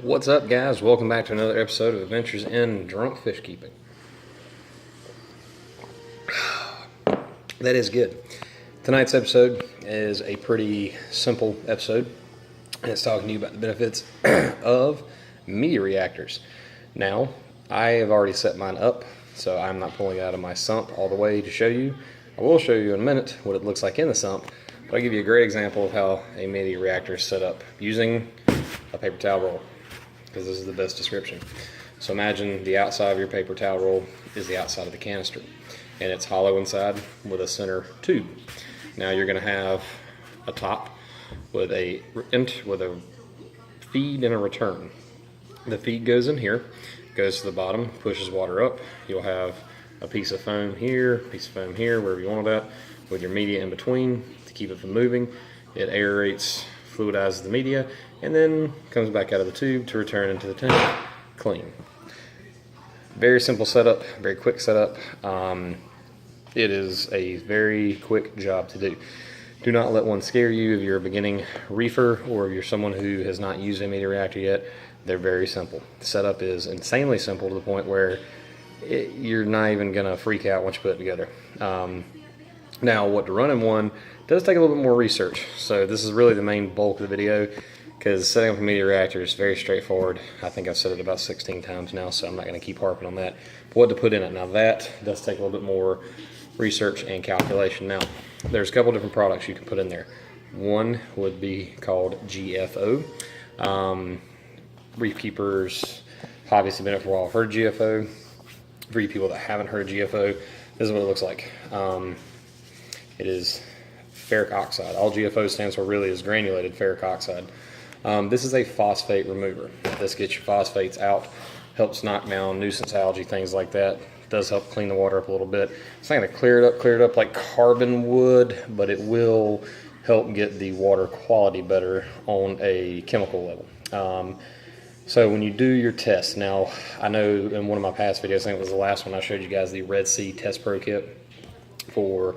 What's up, guys? Welcome back to another episode of Adventures in Drunk Fish Keeping. That is good. Tonight's episode is a pretty simple episode, and it's talking to you about the benefits of media reactors. Now, I have already set mine up, so I'm not pulling it out of my sump all the way to show you. I will show you in a minute what it looks like in the sump, but I'll give you a great example of how a media reactor is set up using a paper towel roll, because this is the best description. So imagine the outside of your paper towel roll is the outside of the canister, and it's hollow inside with a center tube. Now you're going to have a top with a feed and a return. The feed goes in here, goes to the bottom, pushes water up. You'll have a piece of foam here, wherever you want it at, with your media in between to keep it from moving. It aerates, fluidizes the media, and then comes back out of the tube to return into the tank clean. Very simple setup, very quick setup. It is a very quick job to do. Do not let one scare you if you're a beginning reefer or if you're someone who has not used a media reactor yet. They're very simple. The setup is insanely simple to the point where you're not even going to freak out once you put it together. Now, what to run in one does take a little bit more research. So this is really the main bulk of the video, because setting up a media reactor is very straightforward. I think I've said it about 16 times now, so I'm not going to keep harping on that. But what to put in it, now that does take a little bit more research and calculation. Now, there's a couple different products you can put in there. One would be called GFO. Reef keepers, hobbyists have been in it for a while, heard of GFO. For you people that haven't heard of GFO, this is what it looks like. It is ferric oxide. All GFO stands for really is granulated ferric oxide. This is a phosphate remover. This gets your phosphates out, helps knock down nuisance algae, things like that. Does help clean the water up a little bit. It's not going to clear it up like carbon would, but it will help get the water quality better on a chemical level. So when you do your test, now I know in one of my past videos, I think it was the last one, I showed you guys the Red Sea Test Pro kit for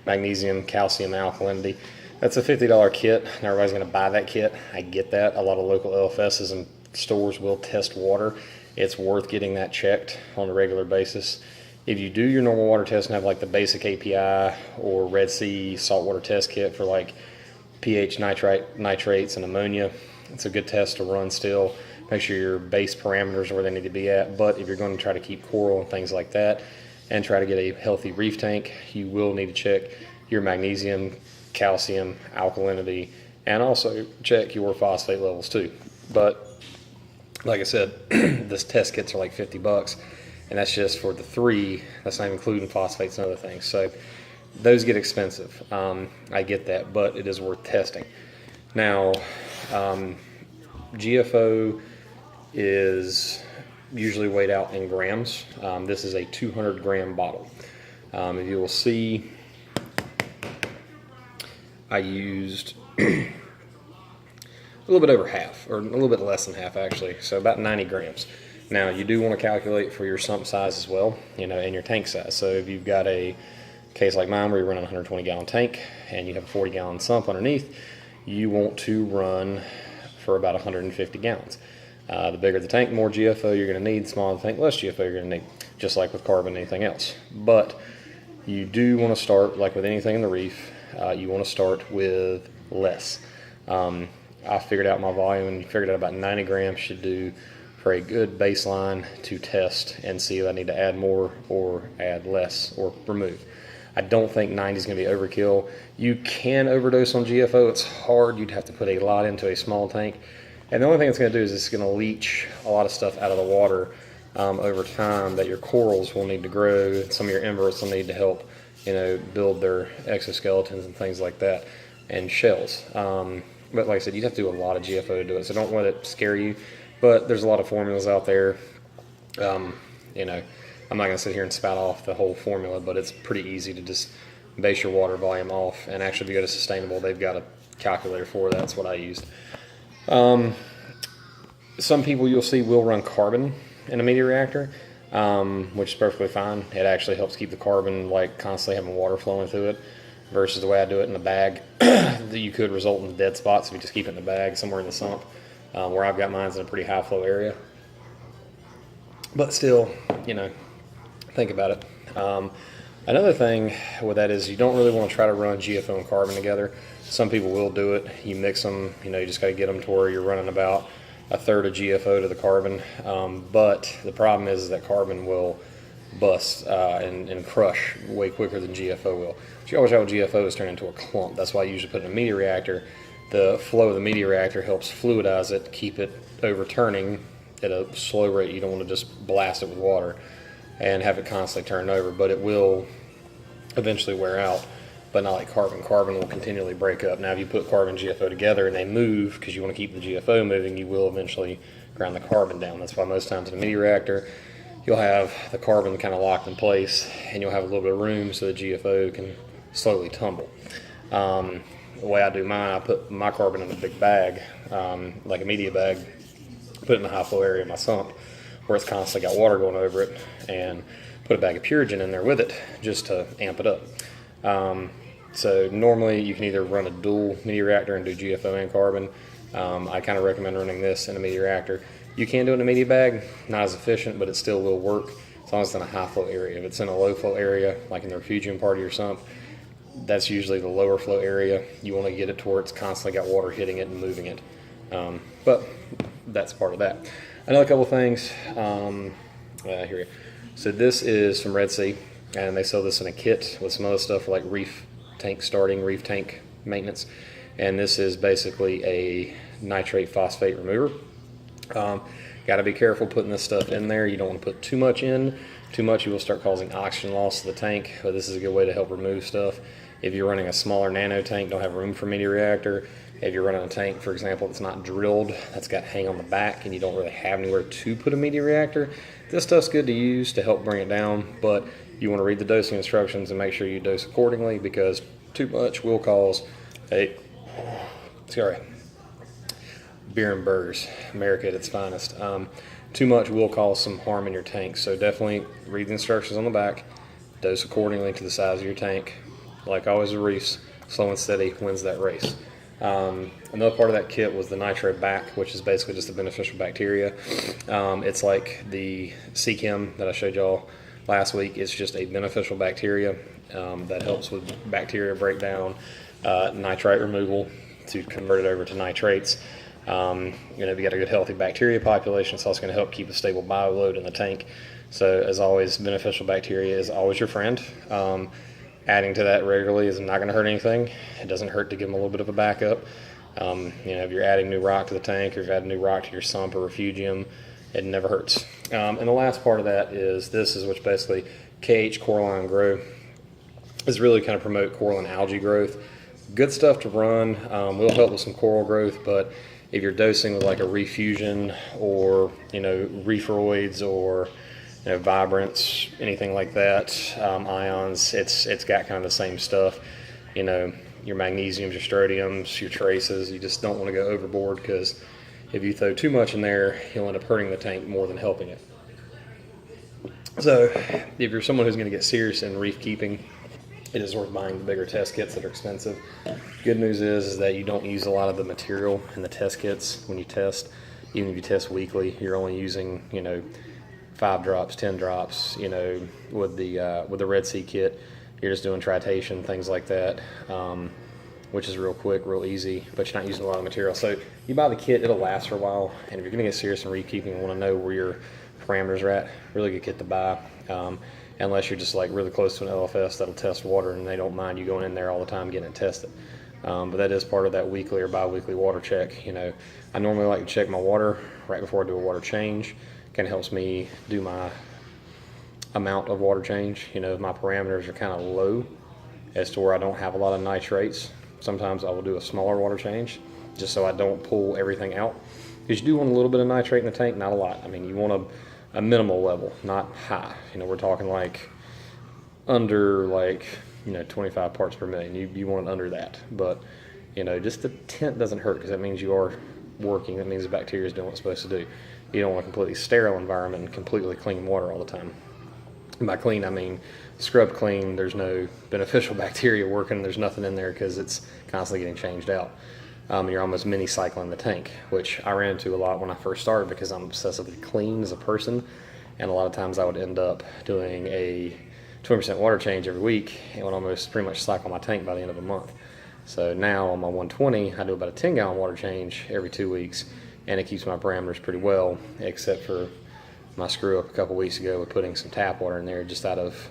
magnesium, calcium, alkalinity. That's a $50 kit. Now everybody's going to buy that kit. I get that. A lot of local LFSs and stores will test water. It's worth getting that checked on a regular basis. If you do your normal water test and have like the basic API or Red Sea saltwater test kit for like pH, nitrates, and ammonia, it's a good test to run still. Make sure your base parameters are where they need to be at. But if you're going to try to keep coral and things like that and try to get a healthy reef tank, you will need to check your magnesium, calcium, alkalinity, and also check your phosphate levels too. But like I said, this test kits are like 50 bucks, and that's just for the three. That's not including phosphates and other things. So those get expensive. I get that, but it is worth testing. Now, GFO is usually weighed out in grams. This is a 200 gram bottle. If you will see, I used a little bit over half, or a little bit less than half actually, so about 90 grams. Now you do want to calculate for your sump size as well, and your tank size. So if you've got a case like mine where you're running a 120 gallon tank and you have a 40 gallon sump underneath, you want to run for about 150 gallons. The bigger the tank, more GFO you're going to need. Smaller the tank, less GFO you're going to need, just like with carbon and anything else. But you do want to start, like with anything in the reef, you want to start with less. I figured out my volume and figured out about 90 grams should do for a good baseline to test and see if I need to add more or add less or remove. I don't think 90 is going to be overkill. You can overdose on GFO. It's hard. You'd have to put a lot into a small tank. And the only thing it's going to do is it's going to leach a lot of stuff out of the water over time that your corals will need to grow. Some of your inverts will need to help, build their exoskeletons and things like that, and shells. But like I said, you'd have to do a lot of GFO to do it, so don't let it scare you. But there's a lot of formulas out there. I'm not going to sit here and spout off the whole formula, but it's pretty easy to just base your water volume off. And actually, if you go to Sustainable, they've got a calculator for that. That's what I used. Some people you'll see will run carbon in a media reactor, which is perfectly fine. It actually helps keep the carbon like constantly having water flowing through it, versus the way I do it in the bag. You could result in dead spots if you just keep it in the bag somewhere in the sump. where I've got mine's in a pretty high flow area. But still, you know, think about it. Another thing with that is you don't really want to try to run GFO and carbon together. Some people will do it. You mix them, you know, you just got to get them to where you're running about a third of GFO to the carbon. But the problem is that carbon will bust and crush way quicker than GFO will. But you always have GFO is turned into a clump. That's why I usually put it in a media reactor. The flow of the media reactor helps fluidize it, keep it overturning at a slow rate. You don't want to just blast it with water and have it constantly turn over, but it will eventually wear out, but not like carbon. Carbon will continually break up. Now, if you put carbon and GFO together and they move, because you want to keep the GFO moving, you will eventually grind the carbon down. That's why most times in a media reactor, you'll have the carbon kind of locked in place, and you'll have a little bit of room so the GFO can slowly tumble. The way I do mine, I put my carbon in a big bag, like a media bag, put it in the high flow area of my sump where it's constantly got water going over it, and put a bag of Purigen in there with it just to amp it up. So normally you can either run a dual media reactor and do GFO and carbon. I kind of recommend running this in a media reactor. You can do it in a media bag, not as efficient, but it still will work as long as it's in a high flow area. If it's in a low flow area, like in the refugium part of your sump, that's usually the lower flow area. You want to get it to where it's constantly got water hitting it and moving it. But that's part of that. Another couple things. Here we go. So this is from Red Sea, and they sell this in a kit with some other stuff like reef tank starting, reef tank maintenance. And this is basically a nitrate phosphate remover. Got to be careful putting this stuff in there. You don't want to put too much in. Too much, you will start causing oxygen loss to the tank, but this is a good way to help remove stuff. If you're running a smaller nano tank, don't have room for media reactor. If you're running a tank, for example, that's not drilled, that's got hang on the back, and you don't really have anywhere to put a media reactor, this stuff's good to use to help bring it down, but you want to read the dosing instructions and make sure you dose accordingly, because too much will cause beer and burgers, America at its finest. Too much will cause some harm in your tank, so definitely read the instructions on the back, dose accordingly to the size of your tank. Like always with reefs, slow and steady wins that race. Another part of that kit was the nitro back, which is basically just a beneficial bacteria. It's like the C-Chem that I showed y'all last week. It's just a beneficial bacteria that helps with bacteria breakdown, nitrite removal to convert it over to nitrates. If you got a good healthy bacteria population, it's also going to help keep a stable bioload in the tank. So as always, beneficial bacteria is always your friend. Adding to that regularly is not going to hurt anything. It doesn't hurt to give them a little bit of a backup. If you're adding new rock to the tank, or if you're adding new rock to your sump or refugium, it never hurts. And the last part of that is which basically KH Coralline Grow is really kind of promote coral and algae growth. Good stuff to run, will help with some coral growth, but if you're dosing with like a refusion or referoids or vibrants, anything like that, ions, it's got kind of the same stuff. Your magnesiums, your strontiums, your traces. You just don't want to go overboard, because if you throw too much in there, you'll end up hurting the tank more than helping it. So if you're someone who's going to get serious in reef keeping, it is worth buying the bigger test kits that are expensive. Good news is that you don't use a lot of the material in the test kits when you test. Even if you test weekly, you're only using 5 drops, 10 drops. With the Red Sea kit, you're just doing tritation, things like that, which is real quick, real easy, but you're not using a lot of material. So you buy the kit, it'll last for a while, and if you're going to get serious in reef keeping and want to know where your parameters are at, really good kit to buy. Unless you're just like really close to an LFS that'll test water and they don't mind you going in there all the time getting it tested. But that is part of that weekly or bi-weekly water check. I normally like to check my water right before I do a water change. Kind of helps me do my amount of water change. If my parameters are kind of low as to where I don't have a lot of nitrates, sometimes I will do a smaller water change just so I don't pull everything out. Because you do want a little bit of nitrate in the tank, not a lot. I mean, you want a minimal level, not high. We're talking like under 25 parts per million. You want it under that. But, just a tenth doesn't hurt, because that means you are working. That means the bacteria is doing what it's supposed to do. You don't want a completely sterile environment and completely clean water all the time. And by clean, I mean scrub clean. There's no beneficial bacteria working. There's nothing in there because it's constantly getting changed out. You're almost mini cycling the tank, which I ran into a lot when I first started because I'm obsessively clean as a person, and a lot of times I would end up doing a 20% water change every week and would almost pretty much cycle my tank by the end of a month. So now on my 120, I do about a 10-gallon water change every 2 weeks, and it keeps my parameters pretty well, except for my screw up a couple weeks ago with putting some tap water in there just out of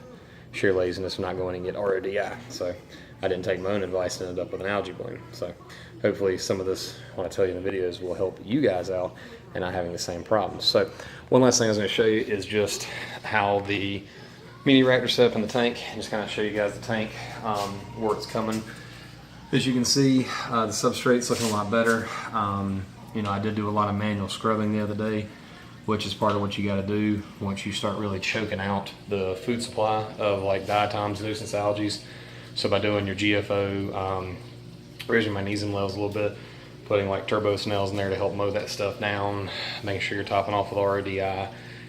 sheer laziness of not going and get RODI. So I didn't take my own advice and ended up with an algae bloom. So hopefully some of this, what I tell you in the videos, will help you guys out and not having the same problems. So one last thing I was going to show you is just how the mini reactor set up in the tank, and just kind of show you guys the tank, where it's coming. As you can see, the substrate's looking a lot better. You know, I did do a lot of manual scrubbing the other day, which is part of what you got to do once you start really choking out the food supply of like diatoms, nuisance algae. So by doing your GFO, raising magnesium levels a little bit, putting like turbo snails in there to help mow that stuff down, making sure you're topping off with RODI,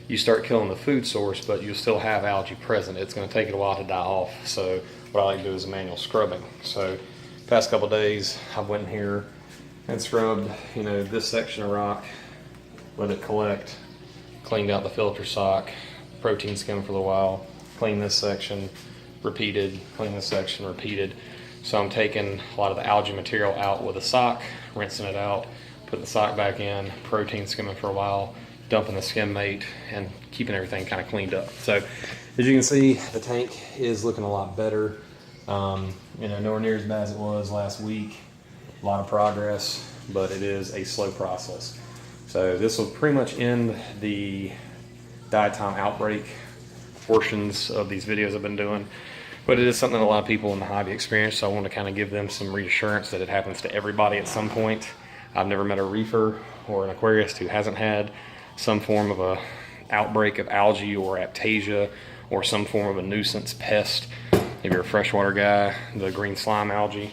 you start killing the food source, but you'll still have algae present. It's going to take it a while to die off. So what I like to do is a manual scrubbing. So past couple days, I went in here and scrubbed, you know, this section of rock, let it collect, cleaned out the filter sock, protein skim for a little while, cleaned this section, repeated, clean this section, repeated. So I'm taking a lot of the algae material out with a sock, rinsing it out, putting the sock back in, protein skimming for a while, dumping the skim mate, and keeping everything kind of cleaned up. So as you can see, the tank is looking a lot better. You know, nowhere near as bad as it was last week. A lot of progress, but it is a slow process. So this will pretty much end the diatom outbreak portions of these videos I've been doing. But it is something that a lot of people in the hobby experience, so I want to kind of give them some reassurance that it happens to everybody at some point. I've never met a reefer or an aquarist who hasn't had some form of a outbreak of algae or aptasia or some form of a nuisance pest. If you're a freshwater guy, the green slime algae,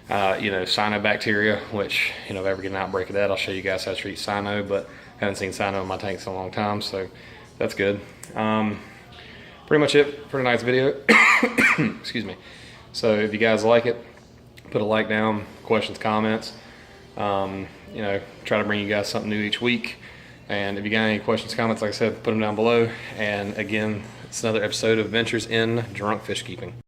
you know, cyanobacteria, which, you know, if I ever get an outbreak of that, I'll show you guys how to treat cyano, but I haven't seen cyano in my tanks in a long time, so that's good. Pretty much it for tonight's video. Excuse me. So if you guys like it, put a like down, questions, comments. You know, try to bring you guys something new each week. And if you got any questions, comments, like I said, put them down below. And again, it's another episode of Adventures in Drunk Fish Keeping.